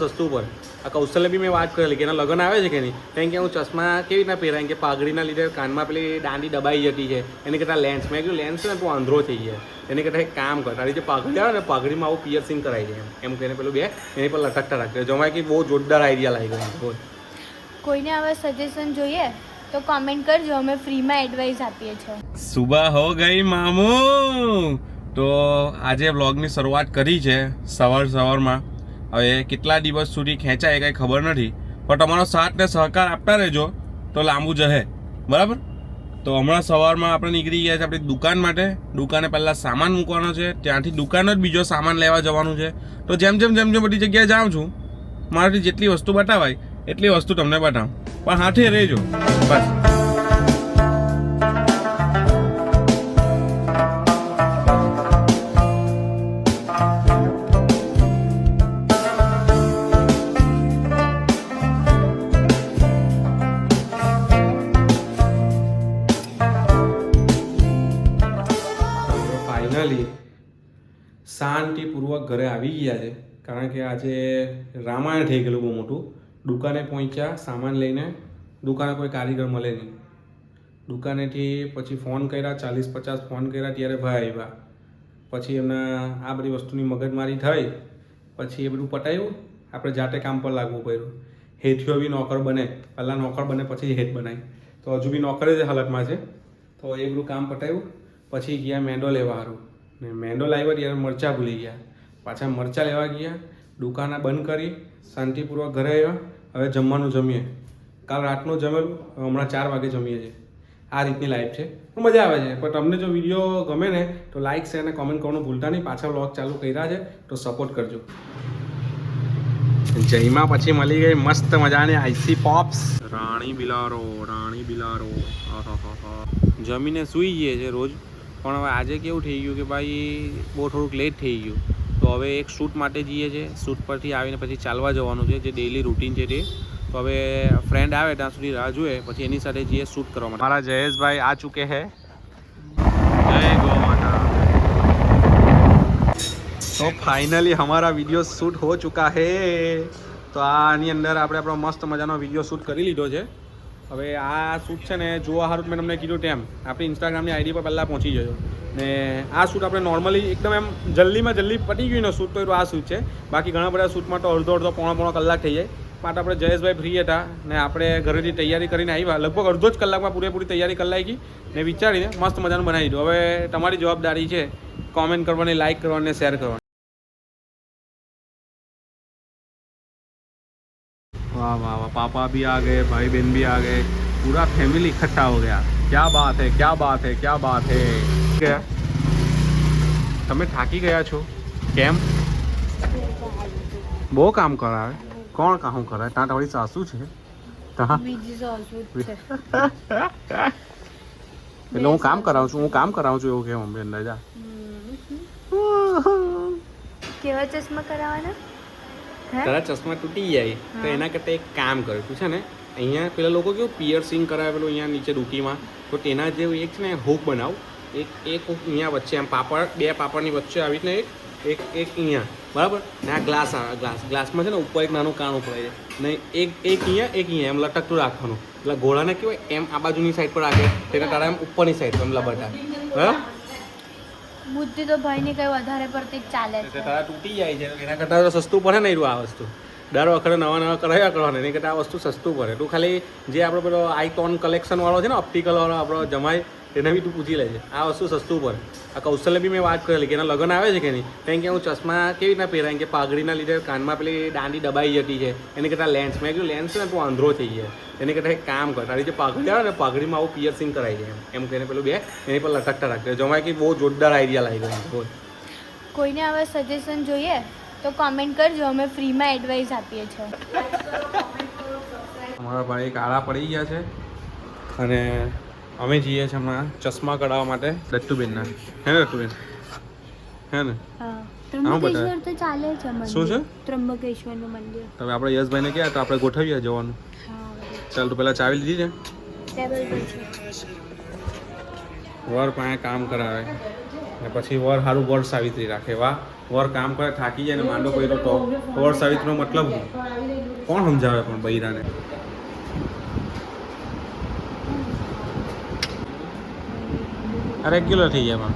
સસ્તું પડે. આ કૌશલ્ય બી મેં વાત કરેલી કે એના લગ્ન આવે છે કે નહીં, કારણ કે હું ચશ્મા કેવી રીતના પહેરાય કે પાઘડીના લીધે કાનમાં પેલી દાંડી દબાઈ જતી છે, એની કરતાં લેન્સ. મેં કીધું લેન્સ ને તું આંધળો થઈ જાય, એની કરતાં એક કામ કર, તારી જે પાઘડી આવે ને પાઘડીમાં આવું પિયર્સિંગ કરાવી દે એમ કરીને પેલું બે એની પર લટકતા રાખે. જમાય કે બહુ જોરદાર આઈડિયા લાગી ગયો. બોલ કોઈને આવા સજેશન જોઈએ તો કોમેન્ટ કરજો, અમે ફ્રીમાં એડવાઇસ આપીએ છીએ. સુબહ હો ગઈ મામુ. તો આજે વ્લોગની શરૂઆત કરી છે સવારમાં. હવે કેટલા દિવસ સુધી ખેંચાય કંઈ ખબર નથી, પણ તમારો સાથ ને સહકાર આપતા રહેજો તો લાંબુ જશે, બરાબર. તો હમણાં સવારમાં આપણે નીકળી ગયા છે આપણી દુકાન માટે. દુકાને પહેલાં સામાન મૂકવાનો છે, ત્યાંથી દુકાનનો જ બીજો સામાન લેવા જવાનું છે. તો જેમ બધી જગ્યાએ જાઉં છું, મારાથી જેટલી વસ્તુ બતાવાય એટલી વસ્તુ તમને બતાવું, પણ હાથે રહેજો બસ. ફાઇનલી શાંતિપૂર્વક ઘરે આવી ગયા છે, કારણ કે આજે રામાયણ થઈ ગયેલું બહુ મોટું. દુકાને પહોંચ્યા સામાન લઈને, દુકાને કોઈ કારીગર મળે નહીં. દુકાનેથી પછી ફોન કર્યા, 40-50 ફોન કર્યા, ત્યારે ભાઈ આવ્યા. પછી એમના આ બધી વસ્તુની મગજમારી થઈ, પછી એ બધું પટાયું. આપણે જાતે કામ પર લાગવું પડ્યું. હેઠિયો બી નોકર બને, પહેલાં નોકર બને પછી હેઠ બનાવી, તો હજુ બી નોકરે જ હાલતમાં છે. તો એ બધું કામ પટાયું. પછી ગયા મેંદો લેવા સારું, ને મેંદો લાવ્યો ત્યારે મરચાં ભૂલી ગયા. પાછા મરચાં લેવા ગયા, દુકાન બંધ કરી, શાંતિપૂર્વક ઘરે આવ્યા. હવે જમવાનું જમીએ. કાલ રાતનું જમેલું, હમણાં 4 વાગે જમીએ છીએ. આ રીતની લાઈફ છે, મજા આવે છે. પણ તમને જો વિડીયો ગમે ને તો લાઇક શેર અને કોમેન્ટ કરવાનું ભૂલતા નહીં. પાછા વ્લોગ ચાલુ કર્યા છે તો સપોર્ટ કરજો. જઈમાં પછી મળી ગઈ મસ્ત મજાની આઈસી પોપ્સ. રાણી બિલારો. જમીને સૂઈ જઈએ છે રોજ, પણ હવે આજે કેવું થઈ ગયું કે ભાઈ બહુ થોડુંક લેટ થઈ ગયું. તો હવે એક શૂટ માટે જઈએ છીએ. શૂટ પરથી આવીને પછી ચાલવા જવાનું છે, જે ડેઈલી રૂટીન છે તે. તો હવે ફ્રેન્ડ આવે ત્યાં સુધી રાહ જોઈએ, પછી એની સાથે જઈએ શૂટ કરવા માટે. हमारा जयेश भाई आ चुके हैं. जय गौ माता. तो फाइनली हमारा वीडियो शूट हो चुका है. તો આની અંદર આપણે આપણો મસ્ત મજાનો વિડીયો શૂટ કરી લીધો છે. હવે આ શૂટ છે ને જોવા સારું મેં તમને કીધું તેમ આપણી ઇન્સ્ટાગ્રામની આઈડી પર પહેલાં પહોંચી જજો. ને આ શૂટ આપણે નોર્મલી એકદમ એમ જલ્દી પતી ગયું ને શૂટ, તો આ શૂટ છે. બાકી ઘણા બધા શૂટમાં તો અડધો પોણો કલાક થઈ જાય. માટે આપણે જયેશભાઈ ફ્રી હતા ને આપણે ઘરેથી તૈયારી કરીને આવ્યા. લગભગ અડધો જ કલાકમાં પૂરેપૂરી તૈયારી કરી નાખી ને વિચારીને મસ્ત મજાનું બનાવી દીધું. હવે તમારી જવાબદારી છે કોમેન્ટ કરવાની, લાઇક કરવાની, શેર કરવાની. वाह वाह वाह, पापा भी आ गए, भाई बहन भी आ गए, पूरा फैमिली इकट्ठा हो गया. क्या बात है, क्या बात है, क्या बात है. ગયા તમે થાકી ગયા છો કેમ? બહુ કામ કરાવે. કોણ કામ કરાવે? ત્યાં તમારી સાસુ છે. બીજી સાસુ છે. એટલે હું કામ કરાવું છું એવું કેમ મમ્મી અંદાજા. કેવા ચશ્મા કરાવવાના? તારા ચશ્મા તૂટી જાય તો એના કરતાં એક કામ કર્યું તું છે ને, અહીંયા પેલા લોકો કેવું પિયર્સિંગ કરાવે પેલું અહીંયા નીચે ડૂટીમાં, તો તેના જેવું એક છે ને હૂક બનાવ. એક હૂક અહીંયા વચ્ચે એમ પાપડ, 2 પાપડની વચ્ચે આવી રીતના એક અહીંયા, બરાબર. ને આ ગ્લાસ આવે, ગ્લાસમાં છે ને ઉપર એક નાનું કાણું પડે છે ને એક અહીંયા એમ લટકતું રાખવાનું. એટલે ઘોડાને કેવું એમ આ બાજુની સાઈડ પર રાખે, તેને તારા એમ ઉપરની સાઈડ પર એમ લબટા, બરાબર. બુદ્ધિ તો ભાઈની કઈ વધારે પડતી જ ચાલે છે. તારા તૂટી જાય છે, એના કરતાં તો સસ્તું પડે નહીં આ વસ્તુ. દર વખતે નવા કરાવ્યા કરવાના, એની કરતાં આ વસ્તુ સસ્તું પડે. તું ખાલી જે આપણો પેલો આઈકોન કલેક્શન વાળો છે ને, ઓપ્ટિકલ વાળો આપણો જમાય, એને બી તું પૂછી લેજે. આ વસ્તુ સસ્તું પડે. આ કૌશલ્ય બી મેં વાત કરેલી કે એના લગ્ન આવે છે કે નહીં, કારણ કે હું ચશ્મા કેવી રીતના પહેરાય કે પાઘડીના લીધે કાનમાં પેલી દાંડી દબાઈ જતી છે, એની કરતાં લેન્સ. મેં કીધું લેન્સ ને તું આંધળો થઈ જાય, એની કરતાં એક કામ કર, તારી જે પાઘડી આવે ને પાઘડીમાં આવું પિયર્સિંગ કરાવી દે એમ કરીને પેલું બે એની પર લટકતા રાખે. જમાય કે બહુ જોરદાર આઈડિયા લાગી ગયો. બોલ કોઈને આવા સજેશન જોઈએ તો કોમેન્ટ કરજો, અમે ફ્રીમાં એડવાઇસ આપીએ છીએ. અમારા ભાઈ કાળા પડી ગયા છે અને અમે જઈએ છીએ હમણાં ચશ્મા કઢાવવા માટે દત્તુબેનના. હે ને દત્તુબેન? હે ને? ત્રંબકેશ્વર તો ચાલે છે. શું છે? ત્રંબકેશ્વરનું મંદિર. તમે આપણે યશભાઈને કહ્યા તો આપણે ગોઠવીએ જવાનું. ચાલ તો પહેલાં ચાવી લીધી છે. ટેબલ પર છે. વર પાસે કામ કરાવે ને પછી વર સારું વર સાવિત્રી રાખે. વાહ વર કામ કરે થાકી જાય ને માંડો કર્યો તો વર સાવિત્રીનો મતલબ શું? કોણ સમજાવે પણ બૈરાને? રેગ્યુલર થઈ જાય પણ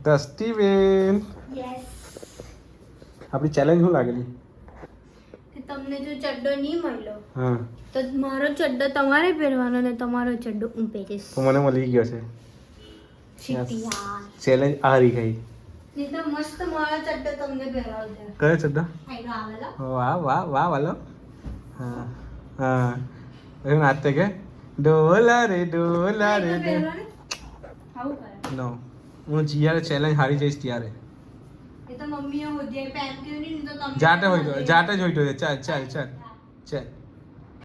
દસ્તીબેન યસ આપણી ચેલેન્જ શું લાગેલી? કે તમને જો ચડ્ડો નહીં મળ્યો હા તો મારો ચડ્ડો તમારે પહેરવાનો ને તમારો ચડ્ડો હું પહેરીશ. તો મને મળી ગયો છે શીટ યાર. ચેલેન્જ હારી ગઈ. નહીં તો મસ્ત મારો ચડ્ડો તમને પહેરાવશે. કયો ચડ્ડો? આયરો આવેલો. વાહ વાહ વાહ વાલો. હા હા એવું નાચતે કે ડોલા રે ડોલા રે આયરો પહેરવાનો. આવું કરે. નો હું જ્યારે ચેલેન્જ હારી જઈશ ત્યારે એ તો મમ્મીએ હોદીએ પેન કર્યું નહીં તો તમને જાતે જ હોય તો ચાલ ચાલ ચાલ ચાલ